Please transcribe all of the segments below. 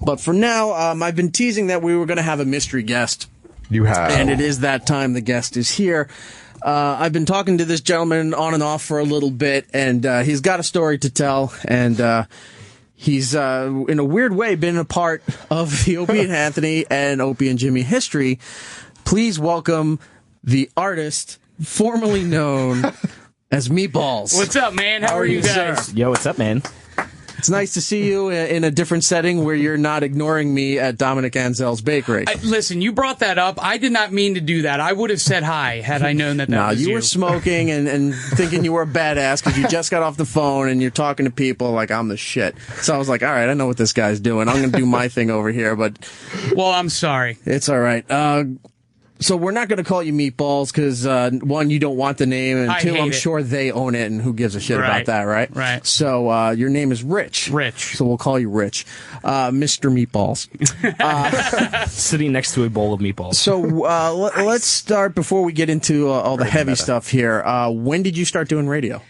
But for now, I've been teasing that we were going to have a mystery guest. You have. And it is that time. The guest is here. I've been talking to this gentleman on and off for a little bit, and he's got a story to tell, and he's, in a weird way, been a part of the Opie and Anthony and Opie and Jimmy history. Please welcome the artist formerly known as Meatballs. What's up, man? How are you guys? Sir? Yo, what's up, man? It's nice to see you in a different setting where you're not ignoring me at Dominic Anzel's Bakery. Listen, you brought that up. I did not mean to do that. I would have said hi had I known that was you. You were smoking and thinking you were a badass because you just got off the phone and you're talking to people like I'm the shit. So I was like, all right, I know what this guy's doing. I'm going to do my thing over here. But well, I'm sorry. It's all right. So we're not going to call you Meatballs because, one, you don't want the name, and two, I'm sure they own it, and who gives a shit about that, right? Right. So your name is Rich. Rich. So we'll call you Rich. Mr. Meatballs. Sitting next to a bowl of meatballs. So let's start before we get into all the heavy stuff here. When did you start doing radio?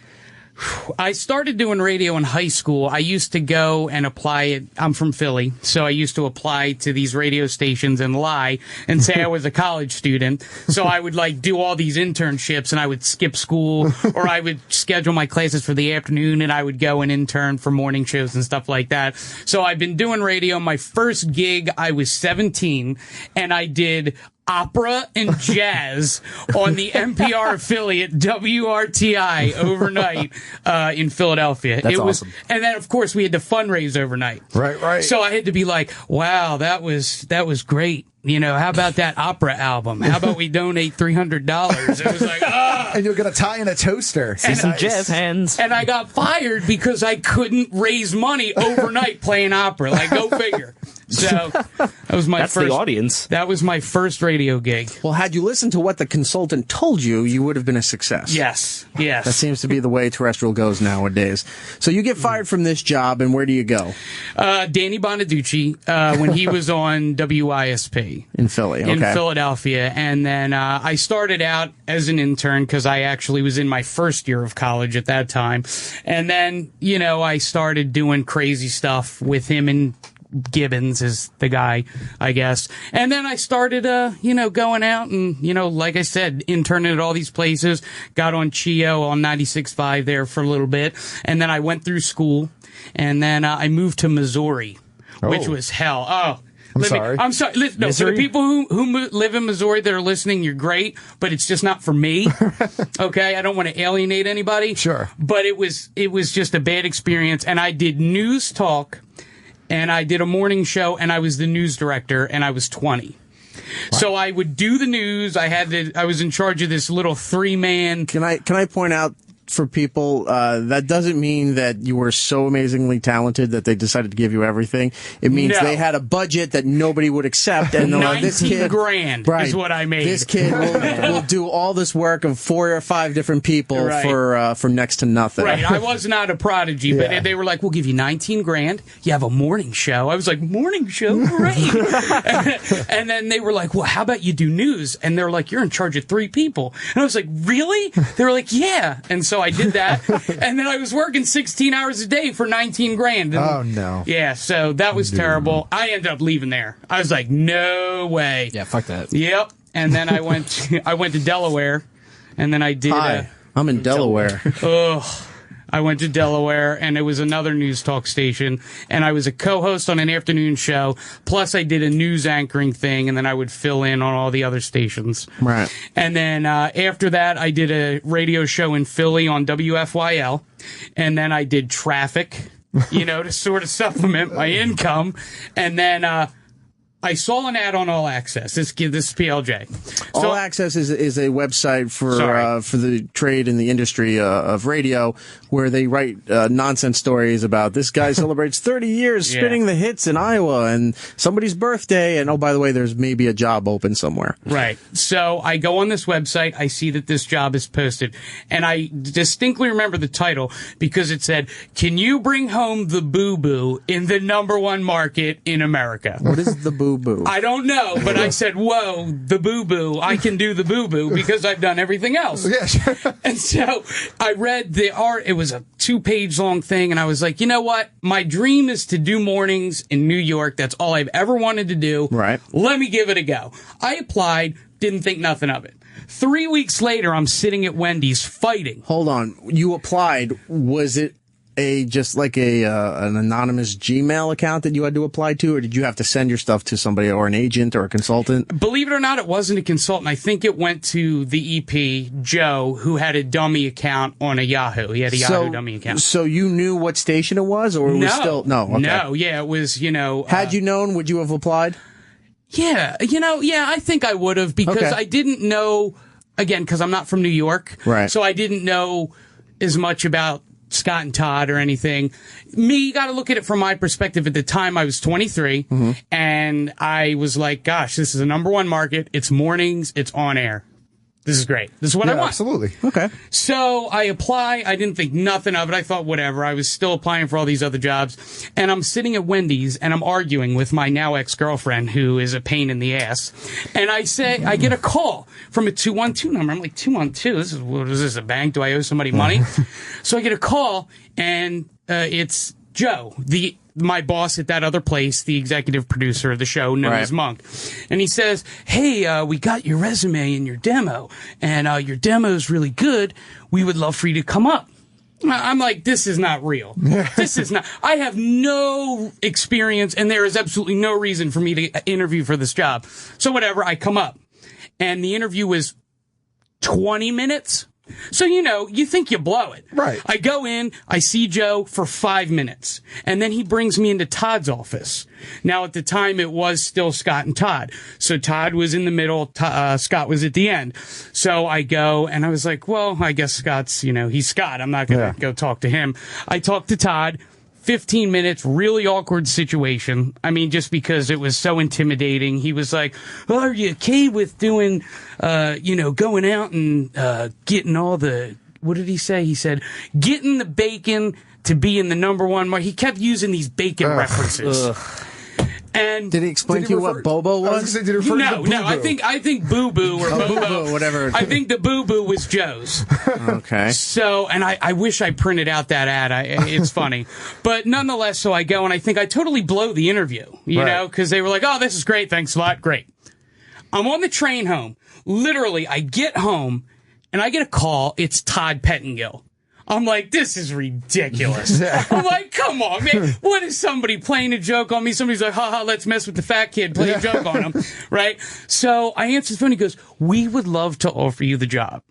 I started doing radio in high school. I used to go and apply. I'm from Philly, so I used to apply to these radio stations and lie and say I was a college student. So I would like do all these internships, and I would skip school, or I would schedule my classes for the afternoon, and I would go and intern for morning shows and stuff like that. So I've been doing radio. My first gig, I was 17, and I did opera and jazz on the NPR affiliate WRTI overnight in Philadelphia. That's awesome. And then, of course, we had to fundraise overnight. Right. So I had to be like, wow, that was great. You know, how about that opera album? How about we donate $300? It was like, and you're going to tie in a toaster. See some jazz hands. And I got fired because I couldn't raise money overnight playing opera. Like, go figure. So that was my That's first. the audience. That was my first radio gig. Well, had you listened to what the consultant told you, you would have been a success. Yes. That seems to be the way terrestrial goes nowadays. So you get fired from this job, and where do you go? Danny Bonaducci, when he was on WISP. In Philly, okay. In Philadelphia. And then I started out as an intern because I actually was in my first year of college at that time. And then, you know, I started doing crazy stuff with him, and Gibbons is the guy, I guess. And then I started, going out and, like I said, interning at all these places, got on CHIO on 96.5 there for a little bit. And then I went through school, and then I moved to Missouri, which was hell. Oh. I'm sorry. Listen, no, for the people who live in Missouri that are listening, you're great, but it's just not for me. Okay? I don't want to alienate anybody. Sure. But it was just a bad experience, and I did news talk, and I did a morning show, and I was the news director, and I was 20. Wow. So I would do the news. I was in charge of this little 3-man. Can I point out for people, that doesn't mean that you were so amazingly talented that they decided to give you everything. It means they had a budget that nobody would accept, and this kid, $19,000 is what I made. This kid will do all this work of 4 or 5 different people for next to nothing. Right. I was not a prodigy, but they were like, "We'll give you $19,000. You have a morning show." I was like, "Morning show, great!" And then they were like, "Well, how about you do news?" And they're like, "You're in charge of 3 people." And I was like, "Really?" They were like, "Yeah." And so I did that, and then I was working 16 hours a day for $19,000. Oh no! Yeah, so that was terrible. I ended up leaving there. I was like, "No way." Yeah, fuck that. Yep. And then I went to Delaware, and then I did. Hi, I'm in Delaware. Ugh. I went to Delaware, and it was another news talk station, and I was a co-host on an afternoon show, plus I did a news anchoring thing, and then I would fill in on all the other stations. Right. And then after that, I did a radio show in Philly on WFYL, and then I did traffic, to sort of supplement my income, and then I saw an ad on All Access. This is PLJ. All Access is a website for the trade in the industry of radio, where they write nonsense stories about this guy celebrates 30 years spinning the hits in Iowa and somebody's birthday, and oh, by the way, there's maybe a job open somewhere. Right. So I go on this website, I see that this job is posted, and I distinctly remember the title because it said, "Can you bring home the boo-boo in the #1 market in America?" What is the boo-boo? boo-boo? I don't know, but I said, whoa, the boo-boo. I can do the boo-boo because I've done everything else. Yeah, sure. And so I read the art. It was a 2-page long thing. And I was like, you know what? My dream is to do mornings in New York. That's all I've ever wanted to do. Right. Let me give it a go. I applied, didn't think nothing of it. 3 weeks later, I'm sitting at Wendy's fighting. Hold on. You applied. Was it just like an anonymous Gmail account that you had to apply to, or did you have to send your stuff to somebody or an agent or a consultant? Believe it or not, it wasn't a consultant. I think it went to the EP, Joe, who had a dummy account on a Yahoo. He had a Yahoo dummy account. So you knew what station it was, or it was still... No, okay. No, yeah, it was, Had you known, would you have applied? Yeah, I think I would have, because I didn't know, again, because I'm not from New York. Right. So I didn't know as much about Scott and Todd or anything. You got to look at it from my perspective. At the time, I was 23, and I was like, gosh, this is a #1 market. It's mornings. It's on air. This is great. This is what I want. Absolutely. Okay. So I apply. I didn't think nothing of it. I thought, whatever. I was still applying for all these other jobs. And I'm sitting at Wendy's, and I'm arguing with my now ex-girlfriend, who is a pain in the ass. And I get a call from a 212 number. I'm like, 212? What is this, a bank? Do I owe somebody money? So I get a call, and it's Joe, my boss at that other place, the executive producer of the show, known as Monk. And he says, hey, we got your resume and your demo, and your demo's really good. We would love for you to come up. I'm like, this is not real. This is not. I have no experience, and there is absolutely no reason for me to interview for this job. So whatever, I come up. And the interview was 20 minutes. So, you think you blow it. Right. I go in, I see Joe for 5 minutes, and then he brings me into Todd's office. Now, at the time, it was still Scott and Todd. So Todd was in the middle, Scott was at the end. So I go, and I was like, well, I guess Scott's, he's Scott. I'm not going to go talk to him. I talked to Todd. 15 minutes, really awkward situation. I mean, just because it was so intimidating. He was like, oh, are you okay with doing, going out and getting all the, what did he say? He said, getting the bacon to be in the #1 market. He kept using these bacon references. And did he explain to you what Bobo was? No. I think Boo Boo or Bobo, whatever. I think the Boo Boo was Joe's. Okay. So, and I wish I printed out that ad. It's funny, but nonetheless. So I go, and I think I totally blow the interview. You know, because they were like, "Oh, this is great. Thanks a lot. Great." I'm on the train home. Literally, I get home, and I get a call. It's Todd Pettengill. I'm like, this is ridiculous. I'm like, come on, man. What is somebody playing a joke on me? Somebody's like, haha, let's mess with the fat kid, play a joke on him, right? So I answer the phone. He goes, we would love to offer you the job.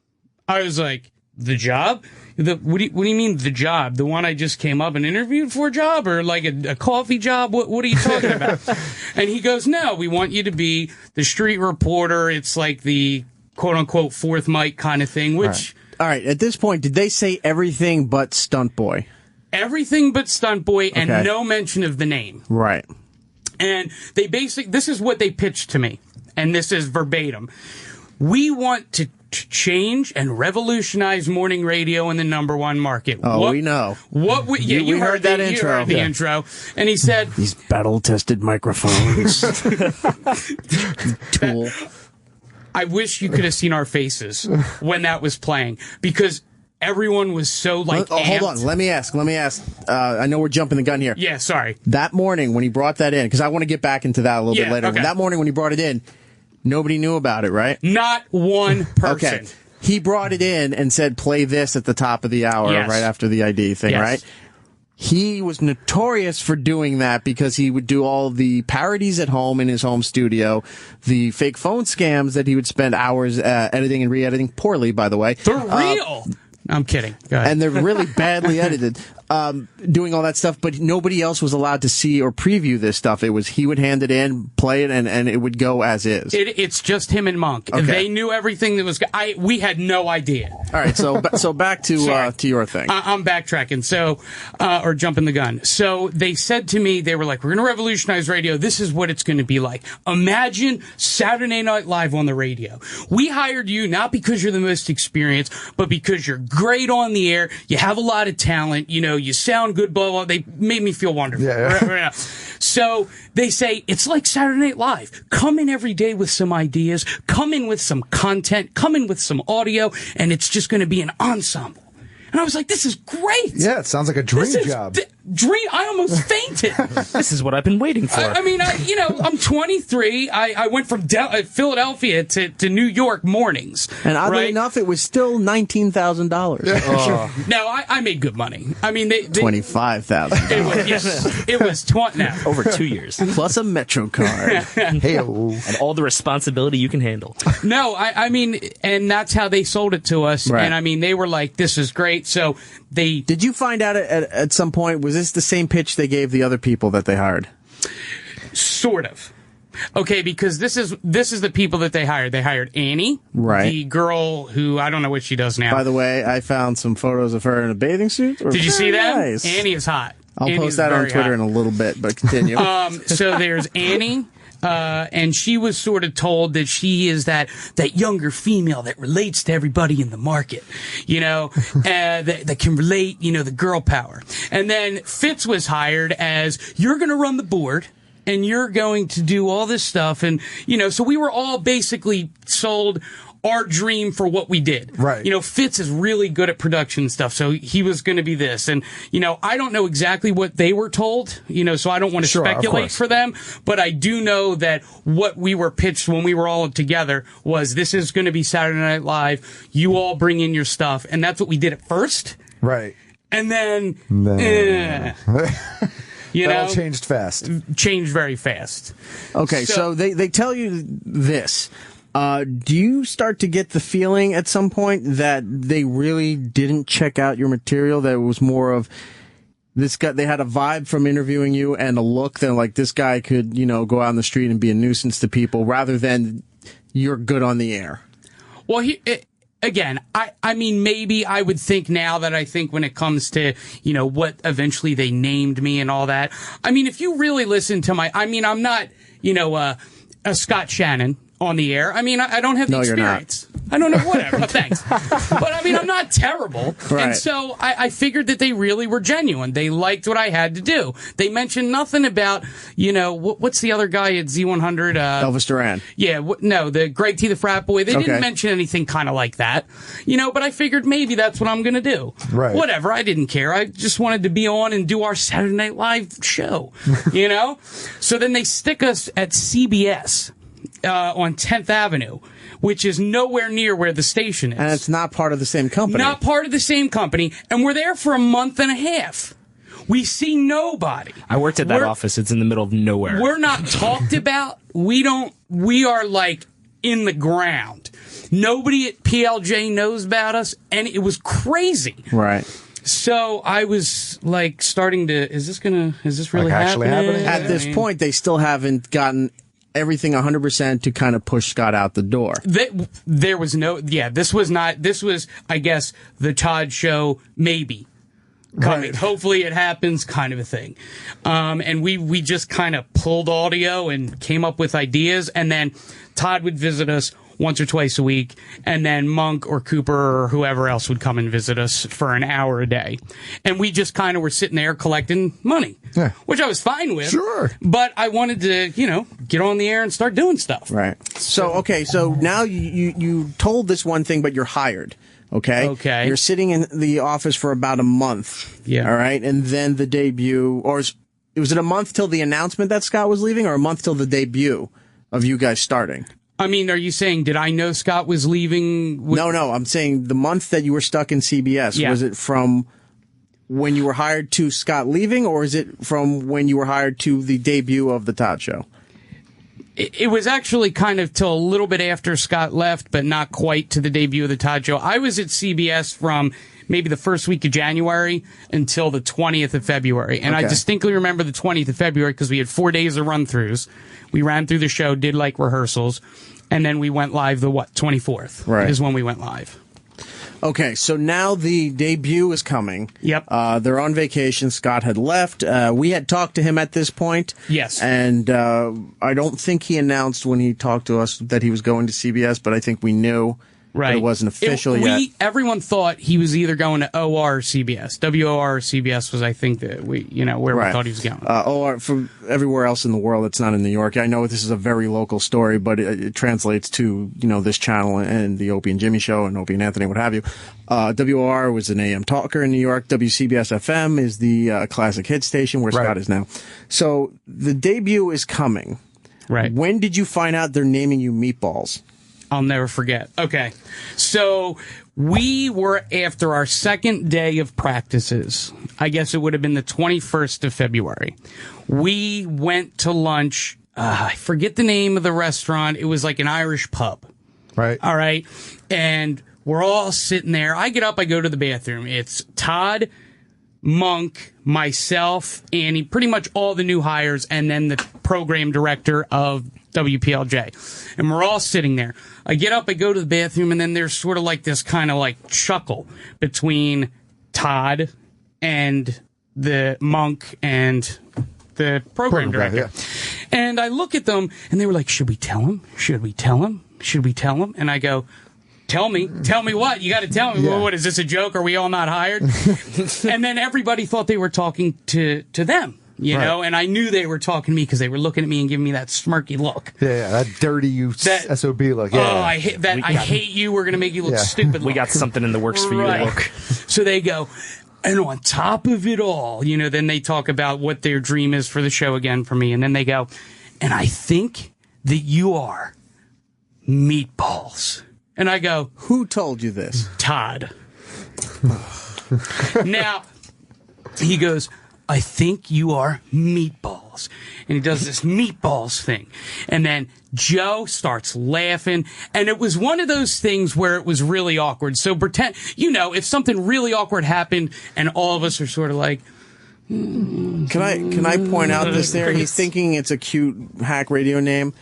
I was like, the job? What do you mean the job? The one I just came up and interviewed for a job, or like a coffee job? What are you talking about? And he goes, no, we want you to be the street reporter. It's like the quote unquote fourth mic kind of thing, which... All right, at this point, did they say everything but Stunt Boy? Everything but Stunt Boy, and no mention of the name. Right. And they this is what they pitched to me, and this is verbatim. We want to change and revolutionize morning radio in the #1 market. Oh, we know. You heard that intro. You heard the intro. And he said... These battle-tested microphones. Tool. I wish you could have seen our faces when that was playing, because everyone was so like. Hold on, let me ask. I know we're jumping the gun here. Yeah, sorry. That morning when he brought that in, because I want to get back into that a little bit later. Okay. That morning when he brought it in, nobody knew about it, right? Not one person. Okay. He brought it in and said, "Play this at the top of the hour, right after the ID thing, right?" He was notorious for doing that because he would do all the parodies at home in his home studio, the fake phone scams that he would spend hours editing and re-editing, poorly, by the way. They're real! I'm kidding. Go ahead. And they're really badly edited, doing all that stuff, but nobody else was allowed to see or preview this stuff. It was, he would hand it in, play it, and it would go as is. It's just him and Monk. Okay. They knew everything that was, we had no idea. All right, so back to your thing. I'm backtracking, or jumping the gun. So they said to me, they were like, we're going to revolutionize radio. This is what it's going to be like. Imagine Saturday Night Live on the radio. We hired you not because you're the most experienced, but because you're great on the air. You have a lot of talent. You sound good, blah, blah. They made me feel wonderful. Yeah. So they say, it's like Saturday Night Live. Come in every day with some ideas, come in with some content, come in with some audio, and it's just going to be an ensemble. And I was like, this is great. Yeah, it sounds like a dream job. Dream. I almost fainted. This is what I've been waiting for. I mean, I'm 23. I went from Philadelphia to New York mornings. And oddly right? enough, it was still $19,000. No, I made good money. I mean, they $25,000 It was, yes, it was 20. No. Over 2 years. plus a Metro card. Hey-o. And all the responsibility you can handle. No, I mean, and that's how they sold it to us. Right. And I mean, they were like, this is great. So they. Did you find out at some point, was this the same pitch they gave the other people that they hired? Sort of. Okay, because this is the people that they hired. They hired Annie, right? The girl who I don't know what she does now. By the way, I found some photos of her in a bathing suit. Did you see that? Nice. Annie is hot. I'll Annie's post that on very Twitter hot. in a little bit, but continue. So there's Annie. And she was sort of told that she is that younger female that relates to everybody in the market, that can relate, the girl power. And then Fitz was hired as, you're going to run the board and you're going to do all this stuff. And, so we were all basically sold our dream for what we did. Right. Fitz is really good at production stuff, so he was going to be this. And, I don't know exactly what they were told, so I don't want to speculate for them, but I do know that what we were pitched when we were all together was, this is going to be Saturday Night Live, you all bring in your stuff, and that's what we did at first. Right. And then, That all changed fast. Changed very fast. Okay, so they tell you this. Do you start to get the feeling at some point that they really didn't check out your material, that it was more of this guy, they had a vibe from interviewing you and a look that like this guy could, go out on the street and be a nuisance to people rather than you're good on the air? Well, again, I mean, maybe I would think now that I think when it comes to, what eventually they named me and all that. I mean, if you really listen to I'm not, a Scott Shannon on the air. I mean, I don't have the experience. I don't know, whatever. Thanks. But I mean, I'm not terrible. Right. And so I figured that they really were genuine. They liked what I had to do. They mentioned nothing about, what's the other guy at Z100? Elvis Duran. Yeah, no, the Greg T. the frat boy. They didn't mention anything kind of like that, but I figured maybe that's what I'm going to do. Right. Whatever. I didn't care. I just wanted to be on and do our Saturday Night Live show, So then they stick us at CBS. On 10th Avenue, which is nowhere near where the station is. And it's not part of the same company. Not part of the same company. And we're there for a month and a half. We see nobody. I worked at that office. It's in the middle of nowhere. We're not talked about. We are like in the ground. Nobody at PLJ knows about us. And it was crazy. Right. So I was like starting to, is this really actually happening? At this point, they still haven't gotten everything 100% to kind of push Scott out the door. There was this was, I guess, the Todd Show, maybe. Coming. Right. Hopefully it happens, kind of a thing. And we just kind of pulled audio and came up with ideas, and then Todd would visit us once or twice a week, and then Monk or Cooper or whoever else would come and visit us for an hour a day. And we just kind of were sitting there collecting money, which I was fine with. Sure. But I wanted to, get on the air and start doing stuff. Right. So now you told this one thing, but you're hired. Okay. Okay. You're sitting in the office for about a month. Yeah. All right. And then the debut, was it a month till the announcement that Scott was leaving, or a month till the debut of you guys starting? I mean, are you saying, did I know Scott was leaving? No, I'm saying the month that you were stuck in CBS, was it from when you were hired to Scott leaving, or is it from when you were hired to the debut of the Todd Show? It was actually kind of till a little bit after Scott left, but not quite to the debut of the Todd Show. I was at CBS from maybe the first week of January until the 20th of February. And I distinctly remember the 20th of February because we had 4 days of run-throughs. We ran through the show, did like rehearsals, and then we went live the 24th is when we went live. Okay, so now the debut is coming. Yep. They're on vacation. Scott had left. We had talked to him at this point. Yes. And I don't think he announced when he talked to us that he was going to CBS, but I think we knew. Right. But it wasn't official yet. Everyone thought he was either going to OR or CBS. WOR or CBS was, I think, that where we thought he was going. OR, from everywhere else in the world, it's not in New York. I know this is a very local story, but it translates to, this channel and the Opie and Jimmy show and Opie and Anthony, what have you. WOR was an AM talker in New York. WCBS FM is the classic hit station where Scott is now. So the debut is coming. Right. When did you find out they're naming you Meatballs? I'll never forget. Okay. So we were after our second day of practices. I guess it would have been the 21st of February. We went to lunch. I forget the name of the restaurant. It was like an Irish pub. Right. All right. And we're all sitting there. I get up. I go to the bathroom. It's Todd, Monk, myself, Annie, pretty much all the new hires, and then the program director of WPLJ. And we're all sitting there. I get up, I go to the bathroom, and then there's sort of like this kind of like chuckle between Todd and the Monk and the program director. Yeah. And I look at them, and they were like, should we tell him? Should we tell him? Should we tell him? And I go, tell me what? You got to tell me. Yeah. Well, what, is this a joke? Are we all not hired? And then everybody thought they were talking to them. You know, and I knew they were talking to me because they were looking at me and giving me that smirky look. Yeah, that dirty SOB look. Yeah. Oh, I hate that. I hate you. We're going to make you look stupid. We got something in the works for you to look. So they go, and on top of it all, then they talk about what their dream is for the show again for me. And then they go, and I think that you are Meatballs. And I go, who told you this? Todd. Now, he goes, I think you are Meatballs. And he does this Meatballs thing. And then Joe starts laughing. And it was one of those things where it was really awkward. So pretend, if something really awkward happened and all of us are sort of like, Can I point out this there? He's thinking it's a cute hack radio name.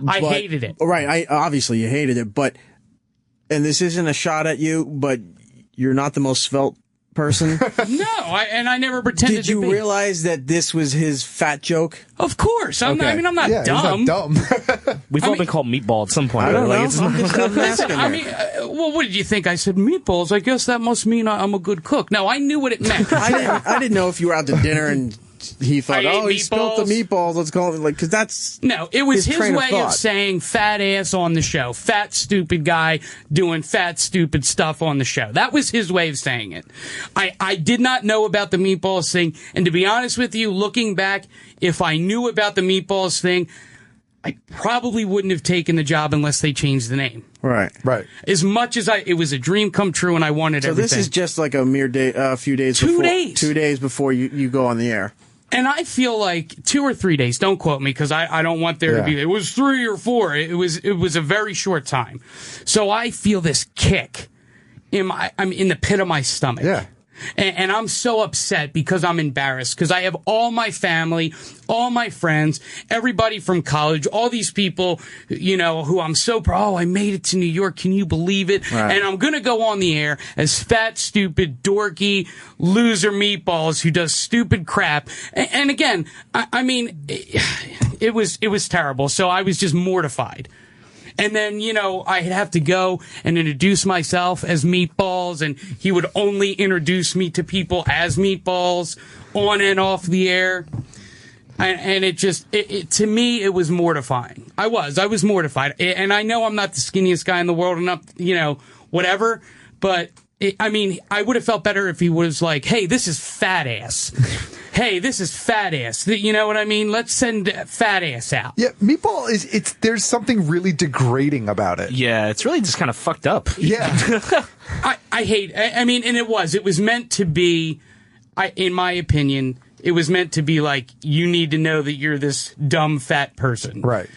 I hated it. Right. Obviously you hated it, and this isn't a shot at you, but you're not the most svelte person. No, I never pretended to be. Did you realize that this was his fat joke? Of course. I'm not dumb. He's not dumb. We've all been called Meatball at some point. I don't know. Listen, well, what did you think? I said Meatballs. I guess that must mean I'm a good cook. No, I knew what it meant. I didn't know if you were out to dinner and he thought, he spilled the meatballs. Let's call it because that's no. It was his way of saying fat ass on the show, fat stupid guy doing fat stupid stuff on the show. That was his way of saying it. I did not know about the Meatballs thing, and to be honest with you, looking back, if I knew about the Meatballs thing, I probably wouldn't have taken the job unless they changed the name. Right. As much as it was a dream come true, and I wanted everything. So this is just like a mere day, a few days. 2 days. 2 days before you go on the air. And I feel like 2 or 3 days. Don't quote me because I don't want there to be. It was 3 or 4. It was a very short time. So I feel this kick I'm in the pit of my stomach. Yeah. And I'm so upset because I'm embarrassed because I have all my family, all my friends, everybody from college, all these people, who I'm so proud. Oh, I made it to New York. Can you believe it? Right. And I'm going to go on the air as fat, stupid, dorky, loser Meatballs who does stupid crap. And again, I mean, it was terrible. So I was just mortified. And then, I'd have to go and introduce myself as Meatballs, and he would only introduce me to people as Meatballs on and off the air. And it just, to me, it was mortifying. I was mortified. And I know I'm not the skinniest guy in the world, and not, whatever, but I would have felt better if he was like, hey, this is fat ass. Hey, this is fat ass. You know what I mean? Let's send fat ass out. Yeah, Meatball there's something really degrading about it. Yeah, it's really just kind of fucked up. Yeah. I hate, and it was meant to be, in my opinion, it was meant to be like, you need to know that you're this dumb fat person. Right.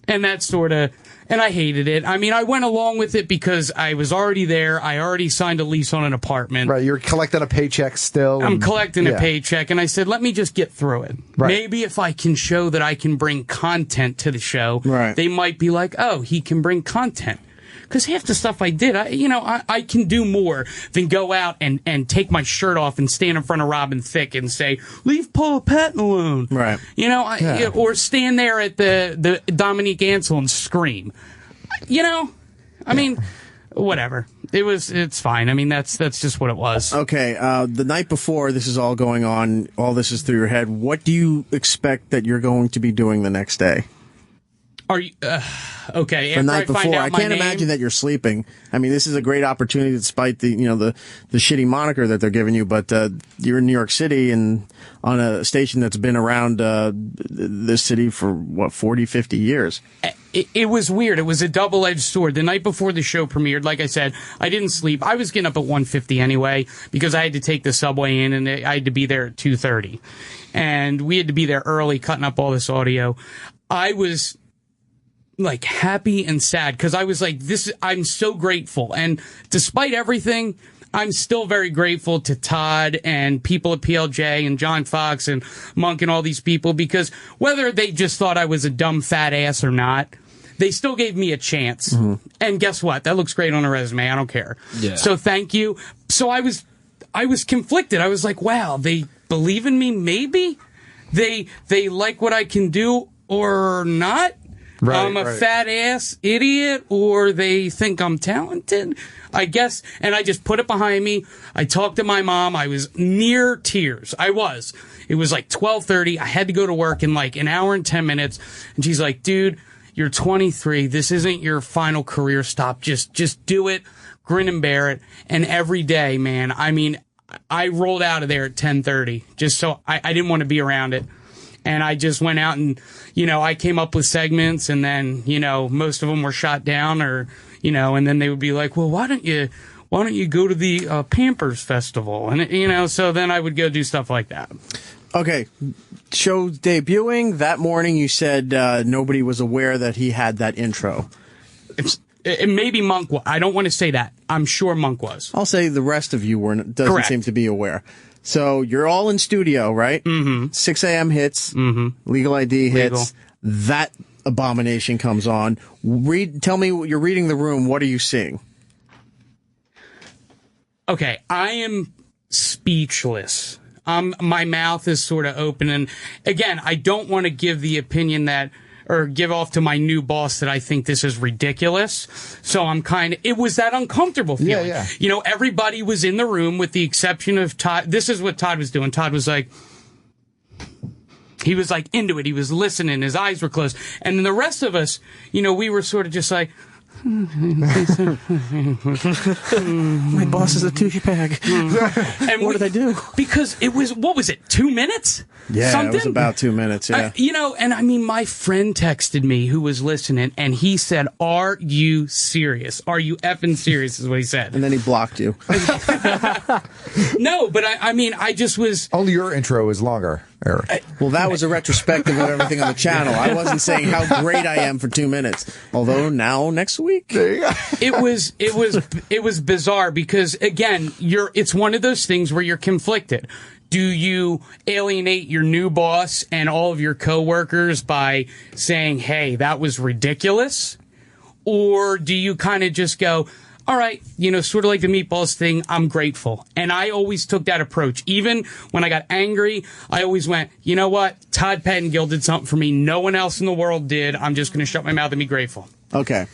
And that sort of, and I hated it. I went along with it because I was already there. I already signed a lease on an apartment. Right, you're collecting a paycheck still. I'm collecting a paycheck, and I said, let me just get through it. Right. Maybe if I can show that I can bring content to the show, they might be like, oh, he can bring content. Because half the stuff I did, I can do more than go out and take my shirt off and stand in front of Robin Thicke and say, leave Paul Patton alone. Right. Or stand there at the Dominique Ansel and scream. whatever. It's fine. I mean, that's just what it was. Okay, the night before this is all going on, all this is through your head, what do you expect that you're going to be doing the next day? Are you okay? The night after I find before, out I my can't name, imagine that you're sleeping. I mean, this is a great opportunity, despite the the shitty moniker that they're giving you. But you're in New York City and on a station that's been around this city for what 40, 50 years. It was weird. It was a double-edged sword. The night before the show premiered, like I said, I didn't sleep. I was getting up at 1:50 anyway because I had to take the subway in and I had to be there at 2:30, and we had to be there early, cutting up all this audio. I was like happy and sad because I was like, I'm so grateful. And despite everything, I'm still very grateful to Todd and people at PLJ and John Fox and Monk and all these people, because whether they just thought I was a dumb fat ass or not, they still gave me a chance. Mm-hmm. And guess what? That looks great on a resume. I don't care. Yeah. So thank you. So I was conflicted. I was like, wow, they believe in me. Maybe they like what I can do or not. Right, I'm a fat ass idiot, or they think I'm talented, I guess. And I just put it behind me. I talked to my mom. I was near tears. It was like 12:30. I had to go to work in like an hour and 10 minutes. And she's like, dude, you're 23. This isn't your final career stop. Just do it. Grin and bear it. And every day, man, I mean, I rolled out of there at 10:30 just so I didn't want to be around it. And I just went out and, I came up with segments, and then, most of them were shot down, or, and then they would be like, well, why don't you go to the Pampers Festival? And, so then I would go do stuff like that. Okay. Show debuting that morning, you said nobody was aware that he had that intro. Maybe Monk was. I don't want to say that. I'm sure Monk was. I'll say the rest of you doesn't Correct. seem to be aware. So you're all in studio, right? Mm-hmm. 6 a.m. hits, Legal ID hits. That abomination comes on. Tell me, you're reading the room. What are you seeing? Okay, I am speechless. My mouth is sort of open. And again, I don't want to give the opinion or give off to my new boss that I think this is ridiculous. So it was that uncomfortable feeling. Yeah. Everybody was in the room with the exception of Todd. This is what Todd was doing. Todd was like, he was like into it. He was listening. His eyes were closed. And then the rest of us, we were sort of just like, my boss is a douchebag. And what did I do? Because it was, what was it, 2 minutes? Yeah, something? It was about 2 minutes, yeah. And I mean, my friend texted me who was listening, and he said, are you serious? Are you effing serious, is what he said. And then he blocked you. No, but I mean, I just was... Only your intro is longer, Eric. Well, that was a retrospective of everything on the channel. I wasn't saying how great I am for 2 minutes. Although now, next week... It was bizarre because, again, it's one of those things where you're conflicted. Do you alienate your new boss and all of your coworkers by saying, hey, that was ridiculous? Or do you kind of just go, all right, sort of like the Meatballs thing, I'm grateful. And I always took that approach. Even when I got angry, I always went, you know what? Todd Pettengill did something for me no one else in the world did. I'm just going to shut my mouth and be grateful. Okay.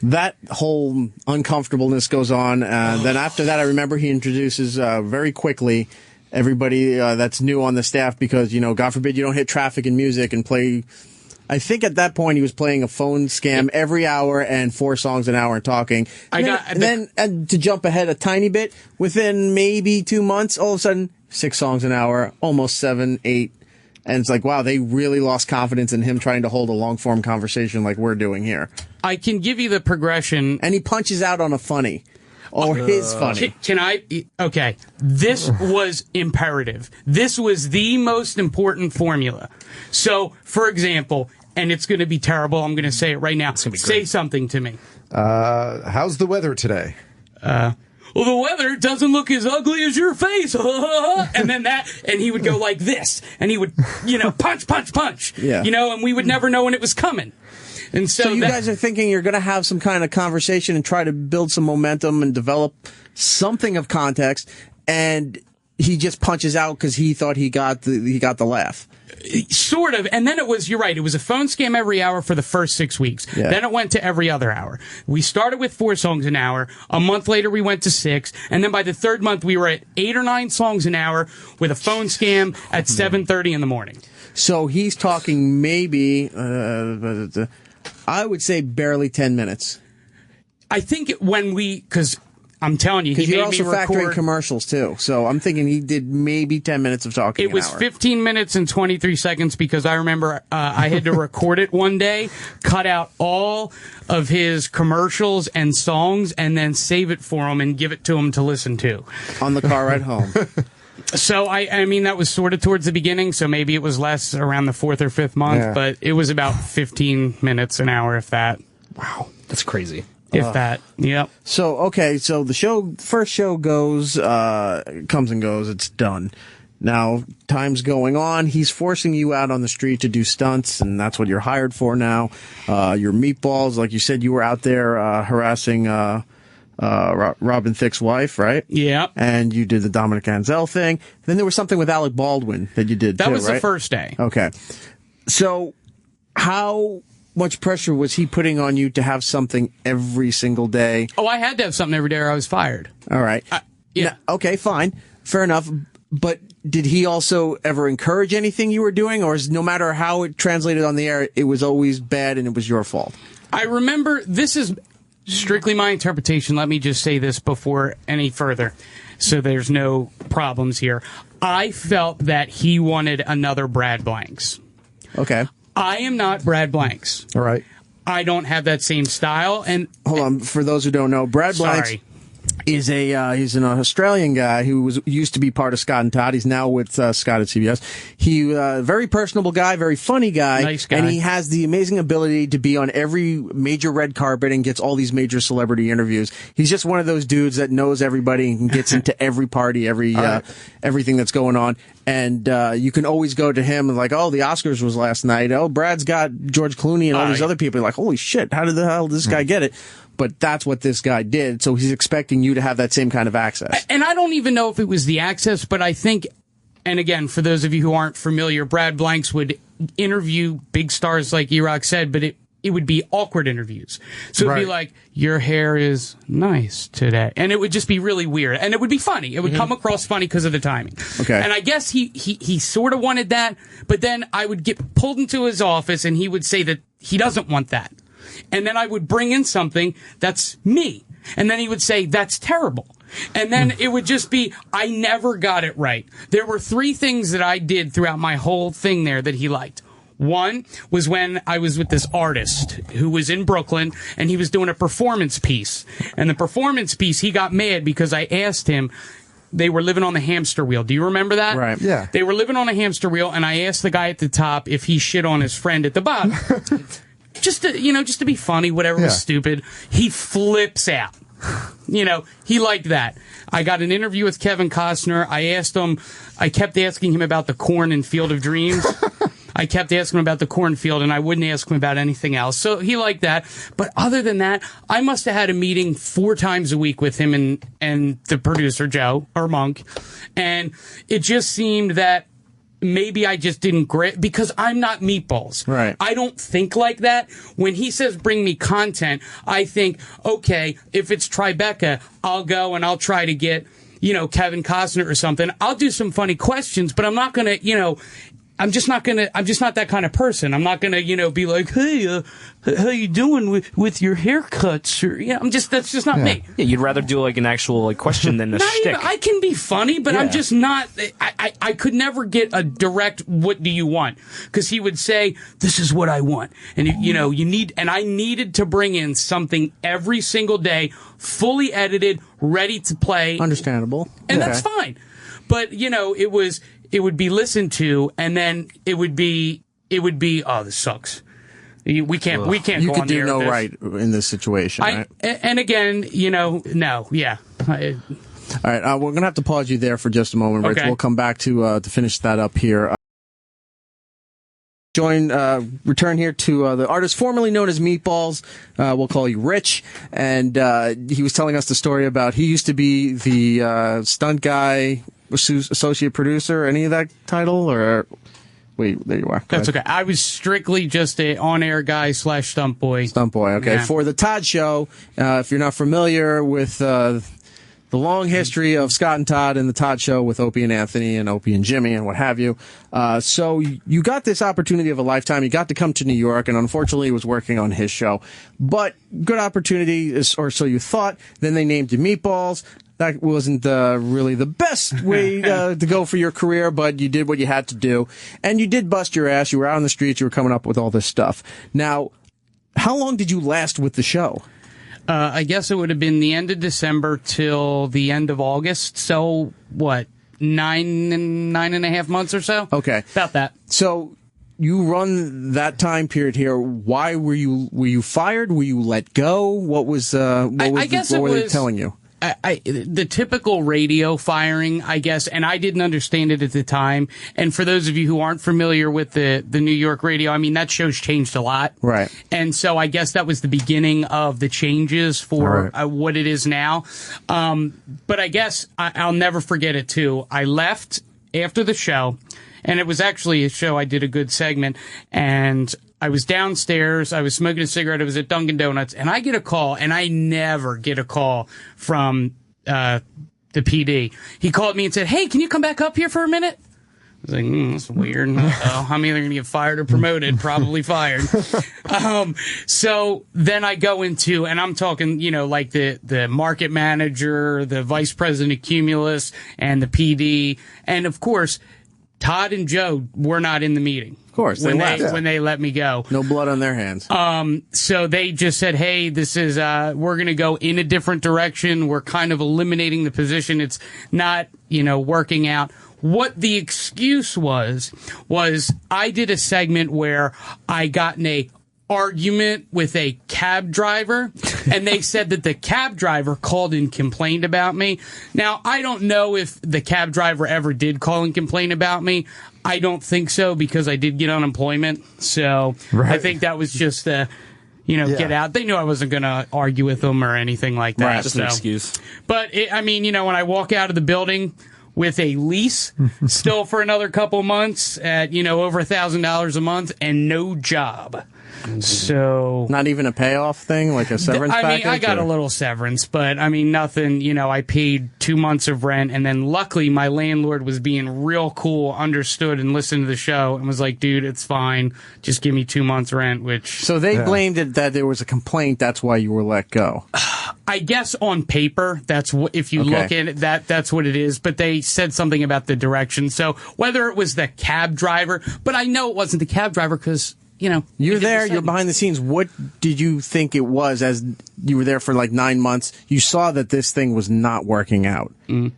That whole uncomfortableness goes on. Then after that, I remember he introduces very quickly everybody that's new on the staff because, God forbid you don't hit traffic in music and play. I think at that point he was playing a phone scam every hour and 4 songs an hour and talking. And then to jump ahead a tiny bit, within maybe 2 months, all of a sudden, 6 songs an hour, almost 7, 8. And it's like, wow, they really lost confidence in him trying to hold a long-form conversation like we're doing here. I can give you the progression. And he punches out on a funny. Or his funny. Can I? Okay. This was imperative. This was the most important formula. So, for example, and it's going to be terrible, I'm going to say it right now. Say something to me. How's the weather today? Well, the weather doesn't look as ugly as your face. And then and he would go like this. And he would, punch, punch, punch. Yeah. And we would never know when it was coming. And so you guys are thinking you're going to have some kind of conversation and try to build some momentum and develop something of context. And he just punches out because he thought he got the laugh. Sort of. And then you're right, it was a phone scam every hour for the first 6 weeks. Yeah. Then it went to every other hour. We started with 4 songs an hour. A month later, we went to 6. And then by the third month, we were at 8 or 9 songs an hour with a phone scam at 7:30 in the morning. So he's talking maybe, I would say barely 10 minutes. I think because I'm telling you, he Because you're made also me factoring record. commercials, too. So I'm thinking he did maybe 10 minutes of talking It was 15 minutes and 23 seconds because I remember I had to record it one day, cut out all of his commercials and songs, and then save it for him and give it to him to listen to. on the car ride home. So, I mean, that was sort of towards the beginning, so maybe it was less around the 4th or 5th month, but it was about 15 minutes an hour, if that. Wow, that's crazy. If that, yep. So, okay, so the first show comes and goes, it's done. Now, time's going on, he's forcing you out on the street to do stunts, and that's what you're hired for now. Your Meatballs, like you said, you were out there harassing Robin Thicke's wife, right? Yeah. And you did the Dominic Ansel thing. Then there was something with Alec Baldwin that you did, That too, was right? the first day. Okay. So, how much pressure was he putting on you to have something every single day? Oh, I had to have something every day or I was fired. All right. Yeah. Now, okay, fine. Fair enough. But did he also ever encourage anything you were doing? Or is no matter how it translated on the air, it was always bad and it was your fault? I remember, this is strictly my interpretation. Let me just say this before any further, so there's no problems here. I felt that he wanted another Brad Blanks. Okay. I am not Brad Blanks. All right. I don't have that same style. And Hold on. For those who don't know, Brad Blanks sorry. is he's an Australian guy who used to be part of Scott and Todd. He's now with Scott at CBS. He very personable guy, very funny guy, Nice guy. and he has the amazing ability to be on every major red carpet and gets all these major celebrity interviews. He's just one of those dudes that knows everybody and gets into every party, everything that's going on. And you can always go to him and like, oh, the Oscars was last night. Oh, Brad's got George Clooney and all these other people. You're like, holy shit, how did the hell did this guy get it? But that's what this guy did. So he's expecting you to have that same kind of access. And I don't even know if it was the access, but I think, and again, for those of you who aren't familiar, Brad Blanks would interview big stars like E-Rock said, but it would be awkward interviews. So it'd be like, your hair is nice today. And it would just be really weird. And it would be funny. It would come across funny because of the timing. Okay. And I guess he sort of wanted that, but then I would get pulled into his office and he would say that he doesn't want that. And then I would bring in something that's me. And then he would say, that's terrible. And then it would just be, I never got it right. There were 3 things that I did throughout my whole thing there that he liked. One was when I was with this artist who was in Brooklyn and he was doing a performance piece. And the performance piece, he got mad because I asked him, they were living on the hamster wheel. Do you remember that? Right. Yeah. They were living on a hamster wheel and I asked the guy at the top if he shit on his friend at the bottom. Just to be funny, whatever was stupid. He flips out. He liked that. I got an interview with Kevin Costner. I kept asking him about the corn and Field of Dreams. I kept asking him about the cornfield, and I wouldn't ask him about anything else. So he liked that. But other than that, I must have had a meeting 4 times a week with him and the producer, Joe, or Monk. And it just seemed that maybe I just didn't grip, because I'm not Meatballs. Right. I don't think like that. When he says bring me content, I think, okay, if it's Tribeca, I'll go and I'll try to get, Kevin Costner or something. I'll do some funny questions, but I'm not going to, I'm just not that kind of person. I'm not gonna, be like, hey, how you doing with your haircuts? Or, that's just not me. Yeah, you'd rather do like an actual question than a shtick. I can be funny, but I'm just not, I could never get a direct, what do you want? Because he would say, this is what I want. And, I needed to bring in something every single day, fully edited, ready to play. Understandable. And that's fine. But, it would be listened to, and then it would be, oh, this sucks. We can't go on the air. You could do no with this. right in this situation, right? And again, no, yeah. All right, we're going to have to pause you there for just a moment, Rich. Okay. We'll come back to finish that up here. Return here to the artist formerly known as Meatballs. We'll call you Rich. And he was telling us the story about he used to be the stunt guy associate producer, any of that title, or wait, there you are. That's okay. I was strictly just a on-air guy / stunt boy. Stunt boy, okay. Yeah. For the Todd Show, if you're not familiar with the long history of Scott and Todd and the Todd Show with Opie and Anthony and Opie and Jimmy and what have you. So you got this opportunity of a lifetime. You got to come to New York, and unfortunately was working on his show. But good opportunity, or so you thought. Then they named you Meatballs. That wasn't really the best way to go for your career, but you did what you had to do. And you did bust your ass. You were out on the streets. You were coming up with all this stuff. Now, how long did you last with the show? I guess it would have been the end of December till the end of August. So, what, 9.5 months or so? Okay. About that. So you run that time period here. Why were you fired? Were you let go? What was what were they telling you? The typical radio firing, I guess, and I didn't understand it at the time. And for those of you who aren't familiar with the New York radio, I mean, that show's changed a lot. Right. And so I guess that was the beginning of the changes for what it is now. But I guess I'll never forget it, too. I left after the show, and it was actually a show I did a good segment, and I was downstairs, I was smoking a cigarette, I was at Dunkin' Donuts, and I get a call, and I never get a call from the PD. He called me and said, "Hey, can you come back up here for a minute?" I was like, that's weird. I'm either going to get fired or promoted, probably fired. So then I go into, and I'm talking, like the market manager, the vice president of Cumulus, and the PD, and of course, Todd and Joe were not in the meeting. Of course, when they let me go. No blood on their hands. So they just said, "Hey, this is we're going to go in a different direction. We're kind of eliminating the position. It's not, working out." What the excuse was I did a segment where I got in a argument with a cab driver, and they said that the cab driver called and complained about me. Now, I don't know if the cab driver ever did call and complain about me. I don't think so, because I did get unemployment. So I think that was just get out. They knew I wasn't going to argue with them or anything like that. Right, just an excuse. But when I walk out of the building with a lease still for another couple months at, over $1,000 a month and no job. So not even a payoff thing, like a severance package? I got a little severance, but nothing, I paid 2 months of rent, and then luckily my landlord was being real cool, understood, and listened to the show, and was like, "Dude, it's fine. Just give me 2 months rent," which... So they blamed it that there was a complaint, that's why you were let go. I guess on paper, that's what, if you look at it, that's what it is, but they said something about the direction. So whether it was the cab driver, but I know it wasn't the cab driver because... You're there, you're behind the scenes. What did you think it was as you were there for like 9 months? You saw that this thing was not working out.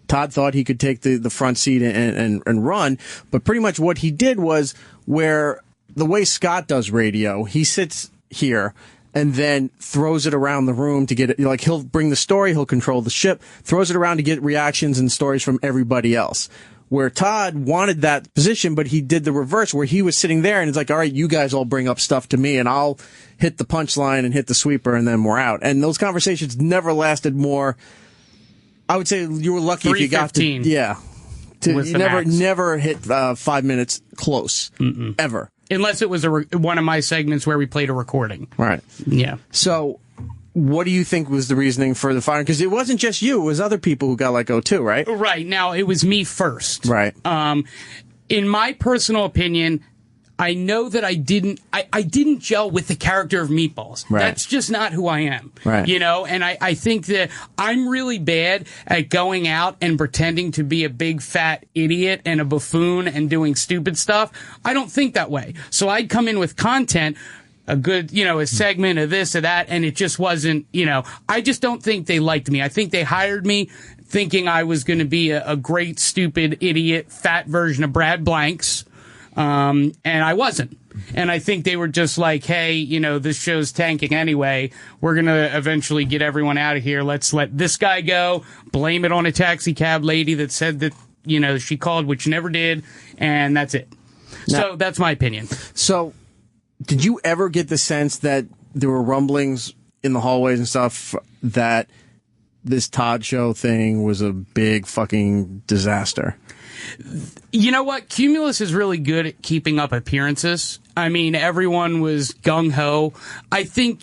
Todd thought he could take the front seat and run, but pretty much what he did was where the way Scott does radio, he sits here and then throws it around the room to get it. Like, he'll bring the story, he'll control the ship, throws it around to get reactions and stories from everybody else. Where Todd wanted that position, but he did the reverse, where he was sitting there and it's like, all right, you guys all bring up stuff to me and I'll hit the punchline and hit the sweeper and then we're out. And those conversations never lasted more. I would say you were lucky if you got to, you never hit 5 minutes close, ever. Unless it was one of my segments where we played a recording. Right. Yeah. So what do you think was the reasoning for the firing? Because it wasn't just you; it was other people who got let go too, right? Right. Now it was me first. Right. In my personal opinion, I know that I didn't gel with the character of Meatballs. Right. That's just not who I am. Right. And I think that I'm really bad at going out and pretending to be a big fat idiot and a buffoon and doing stupid stuff. I don't think that way. So I'd come in with content, a good, a segment of this or that, and it just wasn't, I just don't think they liked me. I think they hired me thinking I was going to be a great, stupid, idiot, fat version of Brad Blanks, and I wasn't. And I think they were just like, hey, this show's tanking anyway. We're going to eventually get everyone out of here. Let's let this guy go, blame it on a taxi cab lady that said that, she called, which never did, and that's it. So that's my opinion. So did you ever get the sense that there were rumblings in the hallways and stuff that this Todd Show thing was a big fucking disaster. You know what? Cumulus is really good at keeping up appearances. I mean, everyone was gung-ho. I think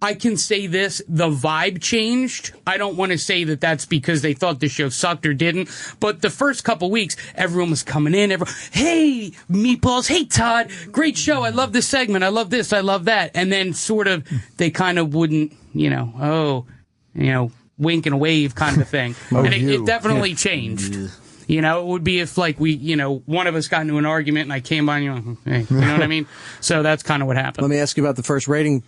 I can say this, the vibe changed. I don't want to say that that's because they thought the show sucked or didn't, but the first couple weeks, everyone was coming in. Hey, Meatballs. Hey, Todd. Great show. I love this segment. I love this. I love that. And then sort of, they kind of wouldn't, wink and wave kind of a thing. And it definitely changed. You know, it would be if, like, one of us got into an argument and I came by and hey, you know what I mean? So that's kind of what happened. Let me ask you about the first ratings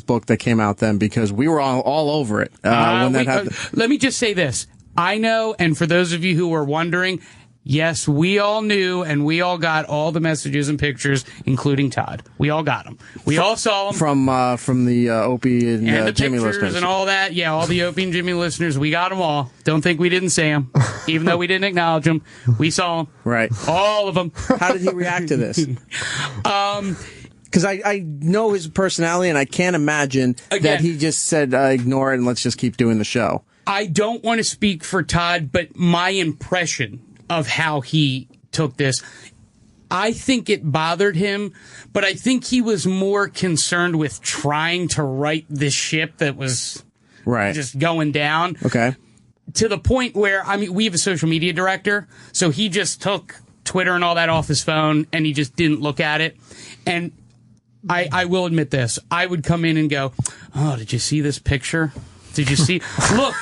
book that came out then, because we were all over it when that happened. Let me just say this. I know, and for those of you who were wondering, yes, we all knew, and we all got all the messages and pictures, including Todd. We all got them. We all saw them. From the Opie and the Jimmy pictures listeners. And all that. Yeah, all the Opie and Jimmy listeners. We got them all. Don't think we didn't say them. Even though we didn't acknowledge them. We saw them. Right. All of them. How did he react to this? Because I know his personality, and I can't imagine that he just said, ignore it and let's just keep doing the show. I don't want to speak for Todd, but my impression of how he took this, I think it bothered him, but I think he was more concerned with trying to right this ship that was just going down. Okay. To the point where, I mean, we have a social media director, so he just took Twitter and all that off his phone, and he just didn't look at it. And I will admit this. I would come in and go, oh, did you see this picture? Did you see? Look.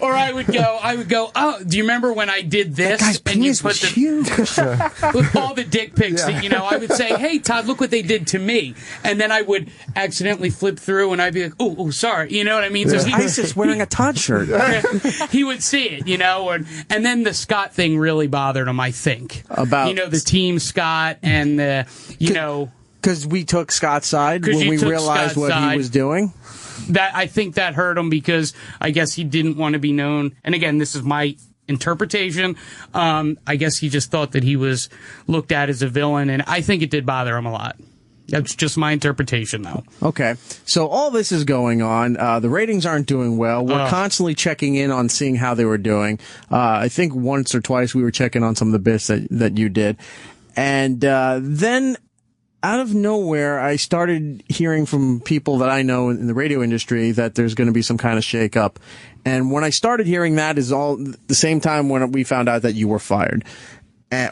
Or I would go, oh, do you remember when I did this? That guy's penis was huge. With all the dick pics that, I would say, hey, Todd, look what they did to me. And then I would accidentally flip through and I'd be like, oh, sorry. You know what I mean? So ISIS wearing a Todd shirt. He would see it, and then the Scott thing really bothered him, I think. About the team Scott and because we took Scott's side when we realized what he was doing. I think that hurt him because I guess he didn't want to be known. And again, this is my interpretation. I guess he just thought that he was looked at as a villain, and I think it did bother him a lot. That's just my interpretation, though. Okay. So all this is going on. The ratings aren't doing well. We're constantly checking in on seeing how they were doing. I think once or twice we were checking on some of the bits that you did. And then out of nowhere, I started hearing from people that I know in the radio industry that there's going to be some kind of shakeup. And when I started hearing that is all the same time when we found out that you were fired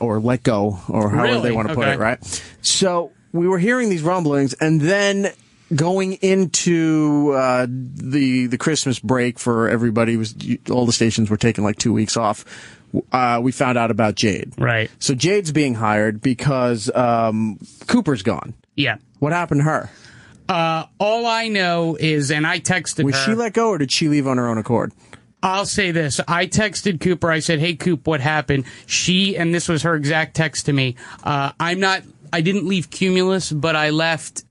or let go or however they want to put it, right? So we were hearing these rumblings, and then going into the Christmas break for everybody, all the stations were taking like 2 weeks off. We found out about Jade. Right. So Jade's being hired because Cooper's gone. Yeah. What happened to her? All I know is, and I texted her. Was she let go, or did she leave on her own accord? I'll say this. I texted Cooper. I said, hey, Coop, what happened? And this was her exact text to me. I didn't leave Cumulus, but I left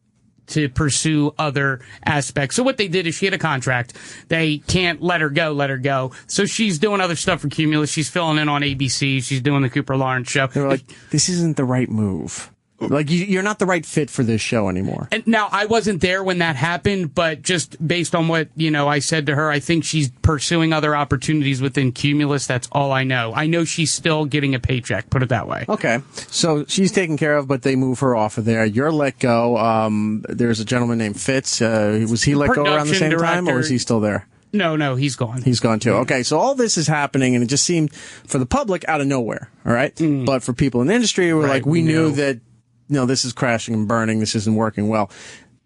to pursue other aspects. So what they did is she had a contract. They can't let her go. So she's doing other stuff for Cumulus. She's filling in on ABC. She's doing the Cooper Lawrence show. They were like, this isn't the right move. Like, you're not the right fit for this show anymore. And now, I wasn't there when that happened, but just based on what, I said to her, I think she's pursuing other opportunities within Cumulus. That's all I know. I know she's still getting a paycheck, put it that way. Okay. So she's taken care of, but they move her off of there. You're let go. There's a gentleman named Fitz. Was he let go around the same time, or is he still there? No, he's gone. He's gone too. Okay, so all this is happening, and it just seemed, for the public, out of nowhere, all right? But for people in the industry, we knew that, this is crashing and burning. This isn't working well.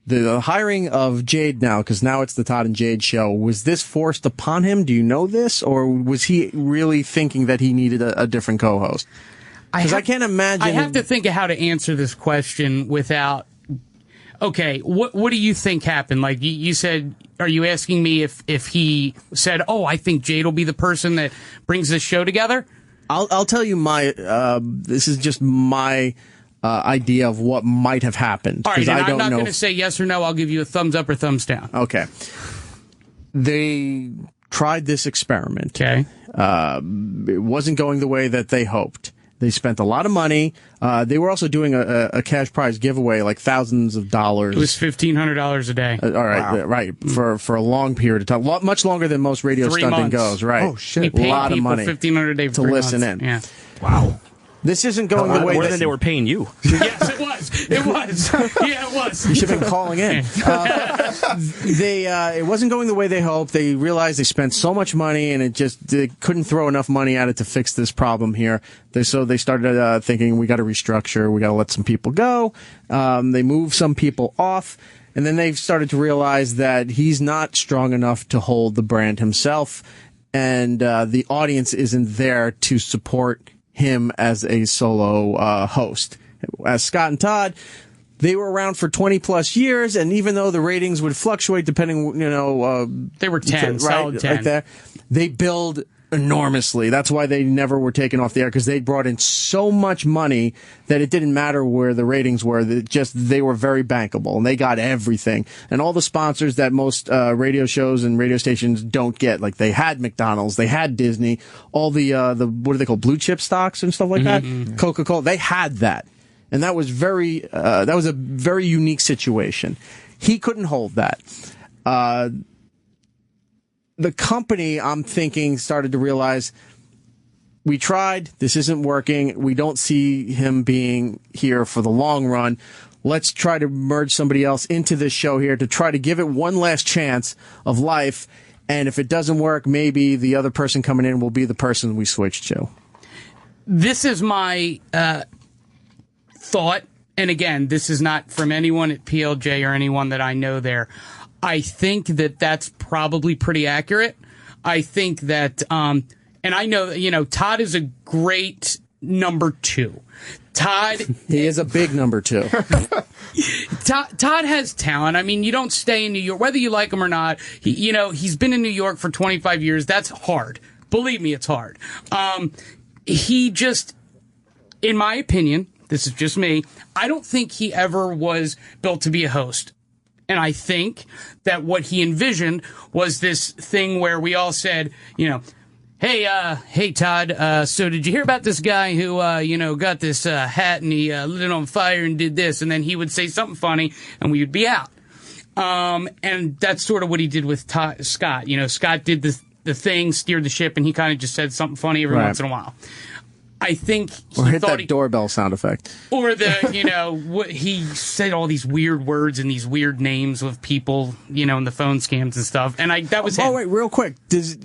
The hiring of Jade now, because now it's the Todd and Jade show, was this forced upon him? Do you know this? Or was he really thinking that he needed a different co-host? Because I can't imagine. I have to think of how to answer this question without... Okay, what do you think happened? Like you said, are you asking me if he said, I think Jade will be the person that brings this show together? I'll tell you this is just my... idea of what might have happened. All right, I don't I'm not know going to say yes or no. I'll give you a thumbs up or thumbs down. Okay. They tried this experiment. Okay. It wasn't going the way that they hoped. They spent a lot of money. They were also doing a cash prize giveaway, like thousands of dollars. It was $1,500 a day. All right, right, for a long period of time, much longer than most radio 3 stunting months. goes. Right? Oh shit! We paid a lot of money $1,500 a day for to 3 listen months. in. Yeah. Wow. This isn't going the way More than they were paying you. Yes, it was. It was. Yeah, it was. You should have been calling in. It wasn't going the way they hoped. They realized they spent so much money, and they couldn't throw enough money at it to fix this problem here. So they started thinking, we got to restructure. We got to let some people go. They moved some people off, and then they started to realize that he's not strong enough to hold the brand himself, and the audience isn't there to support him as a solo host. As Scott and Todd, they were around for 20 plus years, and even though the ratings would fluctuate depending, They were 10, solid 10. Right there, they billed enormously. That's why they never were taken off the air, because they brought in so much money that it didn't matter where the ratings were. They were very bankable, and they got everything. And all the sponsors that most radio shows and radio stations don't get, like they had McDonald's, they had Disney, all the what do they call, blue chip stocks and stuff like that, Coca-Cola, they had that. And that was a very unique situation. He couldn't hold that. The company, I'm thinking, started to realize, we tried, this isn't working, we don't see him being here for the long run. Let's try to merge somebody else into this show here to try to give it one last chance of life. And if it doesn't work, maybe the other person coming in will be the person we switch to. This is my thought, and again, this is not from anyone at PLJ or anyone that I know there. I think that that's probably pretty accurate. I think that, and I know, Todd is a great number 2. Todd. He is a big number 2. Todd has talent. I mean, you don't stay in New York, whether you like him or not. He's been in New York for 25 years. That's hard. Believe me, it's hard. He just, in my opinion, this is just me, I don't think he ever was built to be a host. And I think that what he envisioned was this thing where we all said, hey, Todd, so did you hear about this guy who, got this hat and he lit it on fire and did this? And then he would say something funny and we would be out. And that's sort of what he did with Scott. Scott did the thing, steered the ship, and he kind of just said something funny every once in a while. I think he or hit thought that doorbell sound effect. Or he said all these weird words and these weird names of people, in the phone scams and stuff. And that was him. Oh, wait, real quick.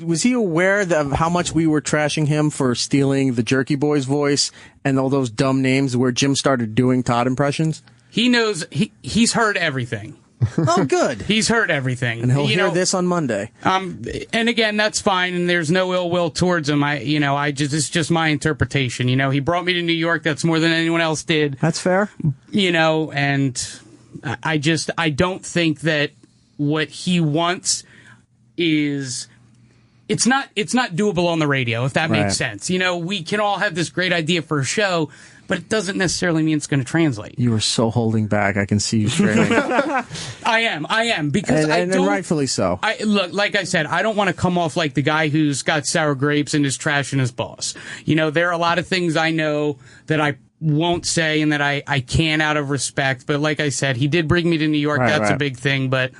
Was he aware of how much we were trashing him for stealing the Jerky Boys voice and all those dumb names where Jim started doing Todd impressions? He knows, he's heard everything. Oh, good. He's heard everything. And he'll hear this on Monday. And again, that's fine, and there's no ill will towards him. It's just my interpretation. He brought me to New York. That's more than anyone else did. That's fair. And I don't think that what he wants is, it's not doable on the radio, if that makes sense. We can all have this great idea for a show, but it doesn't necessarily mean it's going to translate. You are so holding back. I can see you straining. I am because and rightfully so. Look, like I said, I don't want to come off like the guy who's got sour grapes and is trashing his boss. There are a lot of things I know that I won't say and that I can out of respect. But like I said, he did bring me to New York. That's a big thing. But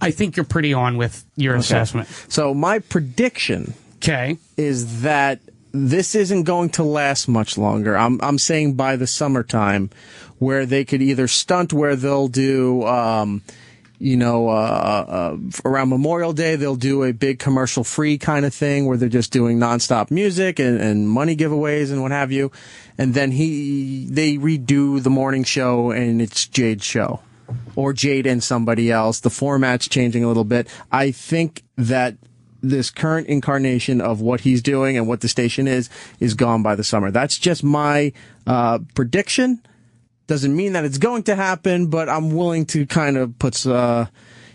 I think you're pretty on with your assessment. So my prediction is that this isn't going to last much longer. I'm saying by the summertime, where they could either stunt where they'll do, around Memorial Day, they'll do a big commercial-free kind of thing where they're just doing nonstop music and money giveaways and what have you. And then they redo the morning show and it's Jade's show. Or Jade and somebody else. The format's changing a little bit. I think that this current incarnation of what he's doing and what the station is gone by the summer. That's just my prediction. Doesn't mean that it's going to happen, but I'm willing to kind of put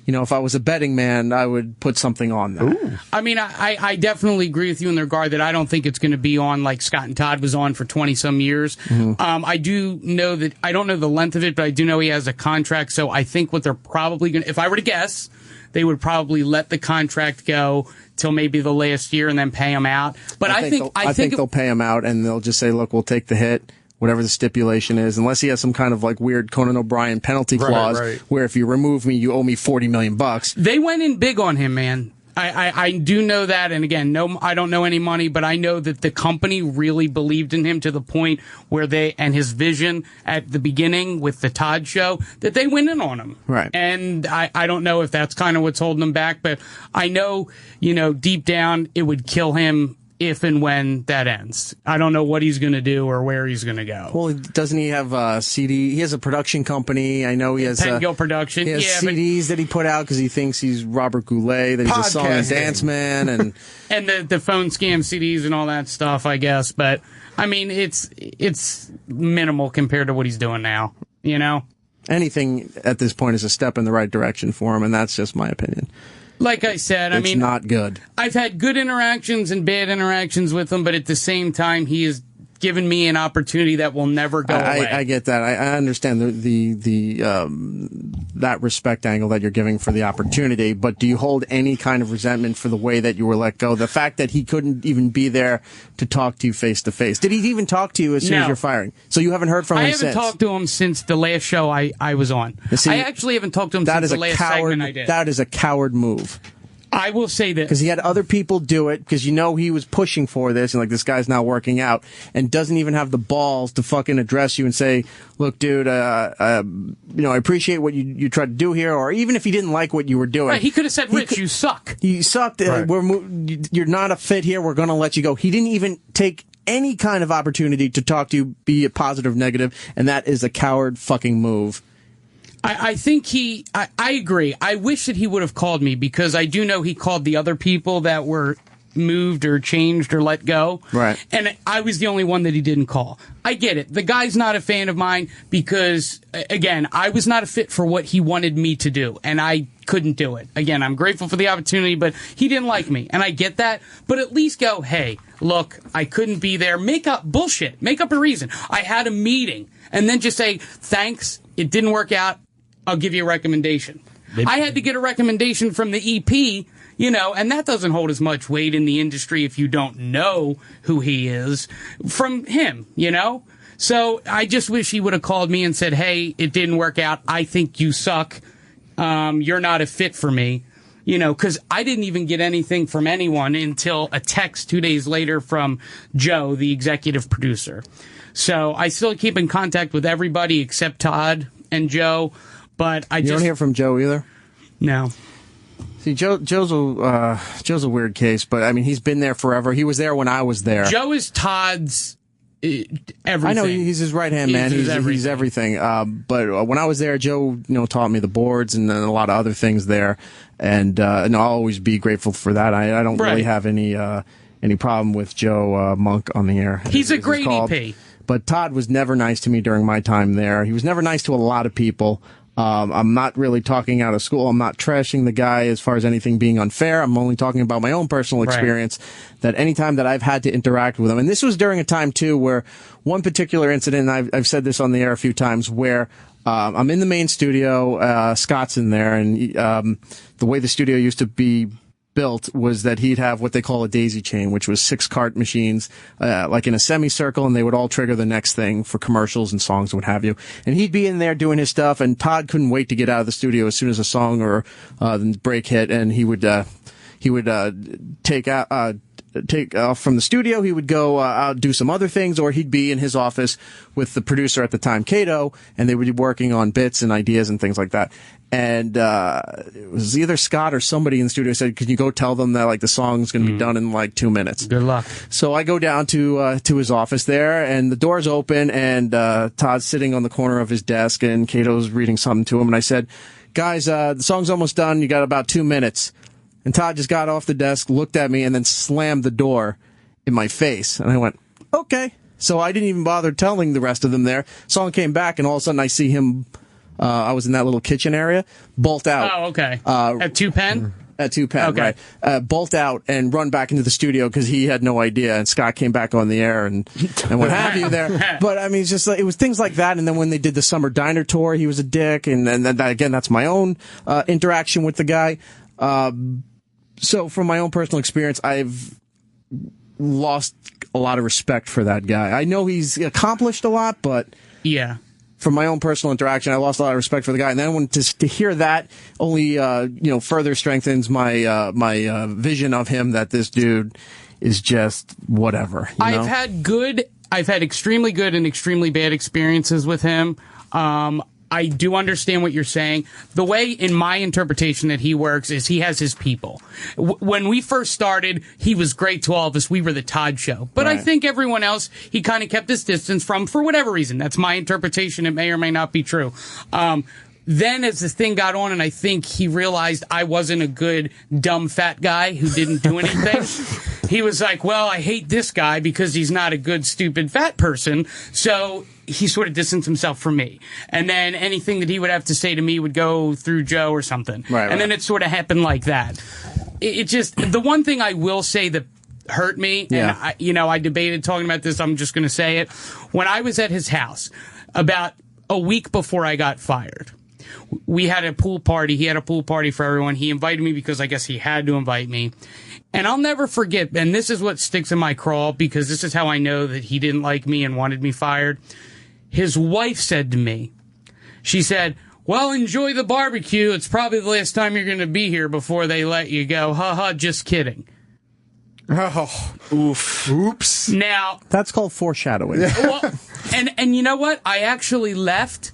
if I was a betting man, I would put something on that. Ooh. I mean, I definitely agree with you in the regard that I don't think it's going to be on like Scott and Todd was on for 20-some years. I do know that, I don't know the length of it, but I do know he has a contract, so I think what they're probably going to, if I were to guess, they would probably let the contract go till maybe the last year and then pay him out. But I think they'll pay him out and they'll just say, look, we'll take the hit, whatever the stipulation is, unless he has some kind of like weird Conan O'Brien penalty clause where if you remove me, you owe me $40 million. They went in big on him, man. I do know that, and again, no, I don't know any money, but I know that the company really believed in him to the point where and his vision at the beginning with the Todd Show, that they went in on him. Right. And I don't know if that's kind of what's holding him back, but I know, deep down, it would kill him if and when that ends. I don't know what he's going to do or where he's going to go. Well, doesn't he have a CD? He has a production company. I know he has Pettengill Production. He has CDs that he put out because he thinks he's Robert Goulet, that he's a song and dance man, and and the phone scam CDs and all that stuff, I guess. But I mean, it's minimal compared to what he's doing now. Anything at this point is a step in the right direction for him, and that's just my opinion. Like I said, it's not good. I've had good interactions and bad interactions with him, but at the same time, he has given me an opportunity that will never go away. I get that. I understand that respect angle that you're giving for the opportunity, but do you hold any kind of resentment for the way that you were let go? The fact that he couldn't even be there to talk to you face to face. Did he even talk to you as soon as you're firing? So you haven't heard from him since? I haven't talked to him since the last show I was on. See, I actually haven't talked to him since the last segment I did. That is a coward move. I will say that. Because he had other people do it, because he was pushing for this, and like, this guy's not working out, and doesn't even have the balls to fucking address you and say, look, dude, I appreciate what you tried to do here, or even if he didn't like what you were doing. Right, he could have said, Rich, you suck. You sucked. Right. You're not a fit here. We're going to let you go. He didn't even take any kind of opportunity to talk to you, be a positive, negative, and that is a coward fucking move. I think I agree. I wish that he would have called me, because I do know he called the other people that were moved or changed or let go. Right. And I was the only one that he didn't call. I get it. The guy's not a fan of mine because, again, I was not a fit for what he wanted me to do, and I couldn't do it. Again, I'm grateful for the opportunity, but he didn't like me, and I get that. But at least go, hey, look, I couldn't be there. Make up bullshit. Make up a reason. I had a meeting. And then just say, thanks, it didn't work out. I'll give you a recommendation. I had to get a recommendation from the EP, and that doesn't hold as much weight in the industry if you don't know who he is, from him, So I just wish he would have called me and said, hey, it didn't work out. I think you suck. You're not a fit for me. Because I didn't even get anything from anyone until a text 2 days later from Joe, the executive producer. So I still keep in contact with everybody except Todd and Joe. But you don't hear from Joe either? No. See, Joe's a weird case, but I mean, he's been there forever. He was there when I was there. Joe is Todd's everything. I know he's his right hand man. He's everything. But when I was there, Joe, taught me the boards and a lot of other things there, and I'll always be grateful for that. I don't really have any problem with Joe Monk on the air. He's a great EP. But Todd was never nice to me during my time there. He was never nice to a lot of people. I'm not really talking out of school. I'm not trashing the guy as far as anything being unfair. I'm only talking about my own personal experience, that anytime that I've had to interact with him, and this was during a time too where one particular incident, and I've said this on the air a few times, where I'm in the main studio, Scott's in there, and the way the studio used to be built was that he'd have what they call a daisy chain, which was 6 cart machines, like in a semicircle, and they would all trigger the next thing for commercials and songs and what have you. And he'd be in there doing his stuff, and Todd couldn't wait to get out of the studio as soon as a song or the break hit, and he would take off from the studio. He would go out, do some other things, or he'd be in his office with the producer at the time, Cato, and they would be working on bits and ideas and things like that. And it was either Scott or somebody in the studio said, "Can you go tell them that like the song's going to be done in like 2 minutes?" Good luck. So I go down to his office there, and the door's open, and Todd's sitting on the corner of his desk, and Cato's reading something to him. And I said, "Guys, the song's almost done. You got about 2 minutes." And Todd just got off the desk, looked at me, and then slammed the door in my face. And I went, okay. So I didn't even bother telling the rest of them there. Song came back, and all of a sudden I see him I was in that little kitchen area. Bolt out. Oh, okay. At 2 Penn? At 2 Penn, Okay. right. Bolt out and run back into the studio because he had no idea, and Scott came back on the air and what have you there. But, I mean, it's just like, it was things like that, and then when they did the Summer Diner Tour, he was a dick, and then, again, that's my own interaction with the guy. So, from my own personal experience, I've lost a lot of respect for that guy. I know he's accomplished a lot, but... Yeah. From my own personal interaction, I lost a lot of respect for the guy, and then to hear that only further strengthens my my vision of him, that this dude is just whatever. I've had extremely good and extremely bad experiences with him. I do understand what you're saying. The way, in my interpretation, that he works is he has his people. When we first started, he was great to all of us. We were the Todd Show. But right. I think everyone else, he kind of kept his distance from, for whatever reason. That's my interpretation. It may or may not be true. Then as this thing got on, and I think he realized I wasn't a good, dumb, fat guy who didn't do anything, he was like, well, I hate this guy because he's not a good, stupid, fat person. So he sort of distanced himself from me. And then anything that he would have to say to me would go through Joe or something. Right, and then it sort of happened like that. It just, the one thing I will say that hurt me, yeah. and I debated talking about this, I'm just going to say it. When I was at his house, about a week before I got fired, we had a pool party. He had a pool party for everyone. He invited me because I guess he had to invite me. And I'll never forget, and this is what sticks in my craw, because this is how I know that he didn't like me and wanted me fired. His wife said to me, she said, well, enjoy the barbecue. It's probably the last time you're going to be here before they let you go. Ha ha, just kidding. Oh, Oof. oops. Now, That's called foreshadowing. well, and you know what? I actually left,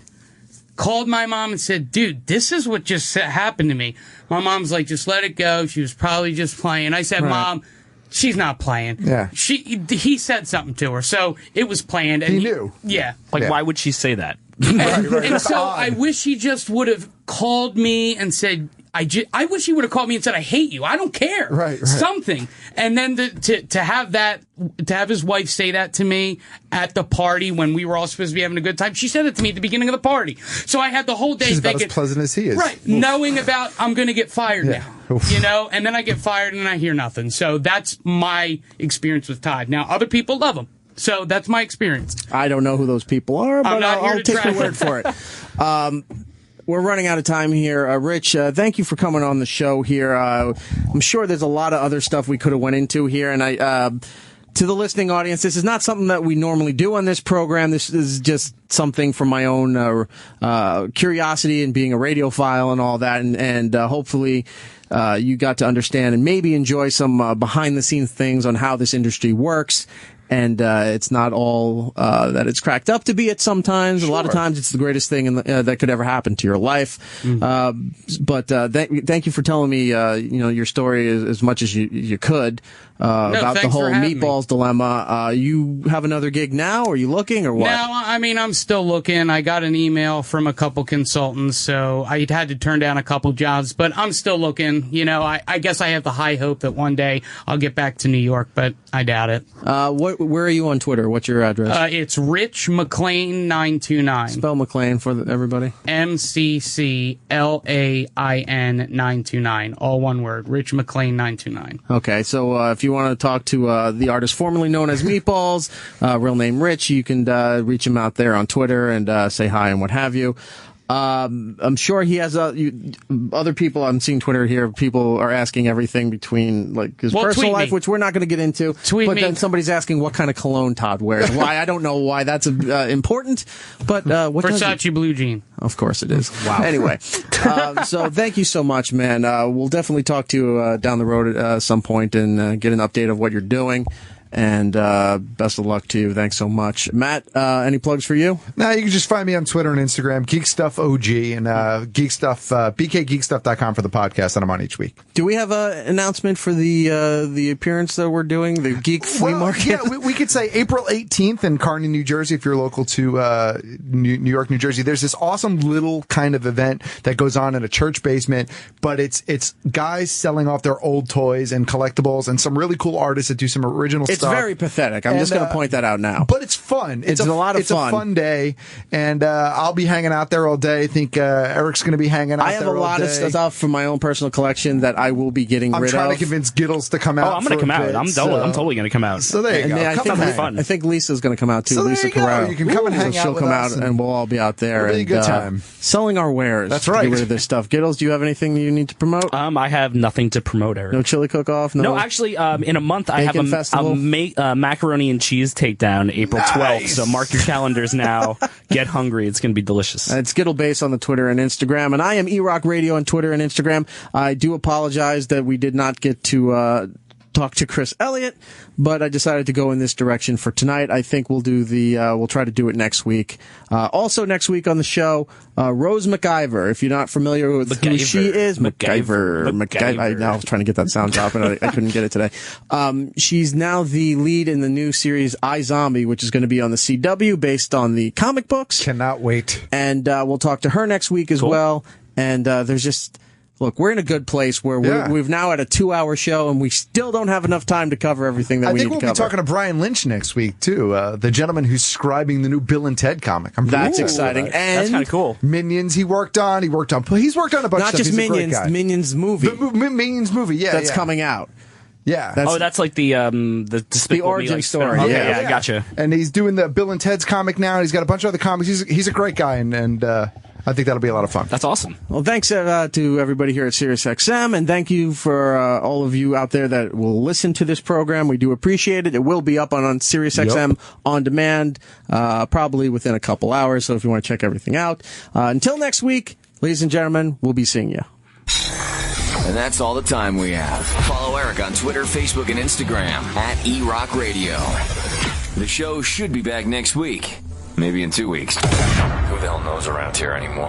called my mom and said, dude, this is what just happened to me. My mom's like, just let it go. She was probably just playing. I said, Right. Mom, she's not playing. Yeah. He said something to her, so it was planned. And He knew. Yeah. Like, Yeah. why would she say that? And so I wish he just would have called me and said, I wish he would have called me and said, I hate you. I don't care. Right. Something. And then to have his wife say that to me at the party when we were all supposed to be having a good time. She said it to me at the beginning of the party. So I had the whole day She's about thinking, as pleasant as he is. right, knowing about I'm going to get fired Yeah. now. Oof. And then I get fired and I hear nothing. So that's my experience with Todd. Now, other people love him. So that's my experience. I don't know who those people are, but not here I'll to take your track word for it. We're running out of time here. Rich, thank you for coming on the show here. I'm sure there's a lot of other stuff we could have went into here, and to the listening audience, this is not something that we normally do on this program. This is just something from my own curiosity and being a radiophile and all that, and hopefully you got to understand and maybe enjoy some behind-the-scenes things on how this industry works. And it's not all that it's cracked up to be at sometimes. Sure. A lot of times it's the greatest thing that could ever happen to your life. Mm-hmm. But thank you for telling me your story as much as you could about the whole Meatballs dilemma. You have another gig now? Are you looking or what? No, I mean, I'm still looking. I got an email from a couple consultants, so I had to turn down a couple jobs, but I'm still looking. I guess I have the high hope that one day I'll get back to New York, but I doubt it. Where are you on Twitter? What's your address? It's Rich McClain 929. Spell McClain for everybody. MCCLAIN 929. All one word. Rich McClain 929. Okay, so if you want to talk to the artist formerly known as Meatballs, real name Rich, you can reach him out there on Twitter and say hi and what have you. I'm sure he has other people. I'm seeing Twitter here. People are asking everything between his personal life, which we're not going to get into. Then somebody's asking what kind of cologne Todd wears. Why? I don't know why that's important. But what Versace blue jean. Of course it is. Wow. Anyway, so thank you so much, man. We'll definitely talk to you down the road at some point and get an update of what you're doing. And best of luck to you. Thanks so much. Matt, any plugs for you? No, you can just find me on Twitter and Instagram, GeekStuffOG, and BKGeekStuff.com for the podcast that I'm on each week. Do we have an announcement for the appearance that we're doing, the Geek Flea Market? Yeah, we could say April 18th in Kearney, New Jersey, if you're local to New York, New Jersey. There's this awesome little kind of event that goes on in a church basement, but it's guys selling off their old toys and collectibles and some really cool artists that do some original stuff. stuff. very pathetic. I'm just going to point that out now. But it's fun. It's a lot of fun. It's a fun day, and I'll be hanging out there all day. I think Eric's going to be hanging out there all day. I have a lot of stuff from my own personal collection that I will be getting rid of. I'm trying to convince Giddles to come out. Oh, I'm going to come out. I'm totally going to come out. So there you go. I think Lisa's going to come out too. So Lisa Corral. You can come and hang out she'll with come us out, and we'll all be out there. It'll be a good time. Selling our wares. That's right. To get rid of this stuff. Giddles, do you have anything you need to promote? I have nothing to promote, Eric. No chili cook-off? No, actually, in a month I have a macaroni and cheese takedown April 12th. So mark your calendars now. Get hungry. It's going to be delicious. It's Gittle Base on the Twitter and Instagram, and I am E-Rock Radio on Twitter and Instagram. I do apologize that we did not get to talk to Chris Elliott, but I decided to go in this direction for tonight. I think we'll do we'll try to do it next week. Also next week on the show, Rose McIver. If you're not familiar with who she is, McIver. I was trying to get that sound drop, and I couldn't get it today. She's now the lead in the new series iZombie, which is going to be on the CW based on the comic books. Cannot wait. And we'll talk to her next week as well. And there's just... Look, we're in a good place where we've now had a 2-hour show, and we still don't have enough time to cover everything that we need to cover. I think we'll be talking to Brian Lynch next week, too, the gentleman who's scribing the new Bill and Ted comic. That's exciting. And that's kind of cool. Minions he's worked on a bunch of stuff. Not just Minions, the Minions movie. The Minions movie, That's coming out. Yeah. That's like the origin story. Okay, yeah, gotcha. And he's doing the Bill and Ted's comic now, and he's got a bunch of other comics. He's a great guy, and I think that'll be a lot of fun. That's awesome. Well, thanks to everybody here at Sirius XM, and thank you for all of you out there that will listen to this program. We do appreciate it. It will be up on Sirius XM on demand, probably within a couple hours, so if you want to check everything out. Until next week, ladies and gentlemen, we'll be seeing you. And that's all the time we have. Follow Eric on Twitter, Facebook, and Instagram at eRock Radio. The show should be back next week. Maybe in 2 weeks. Who the hell knows around here anymore?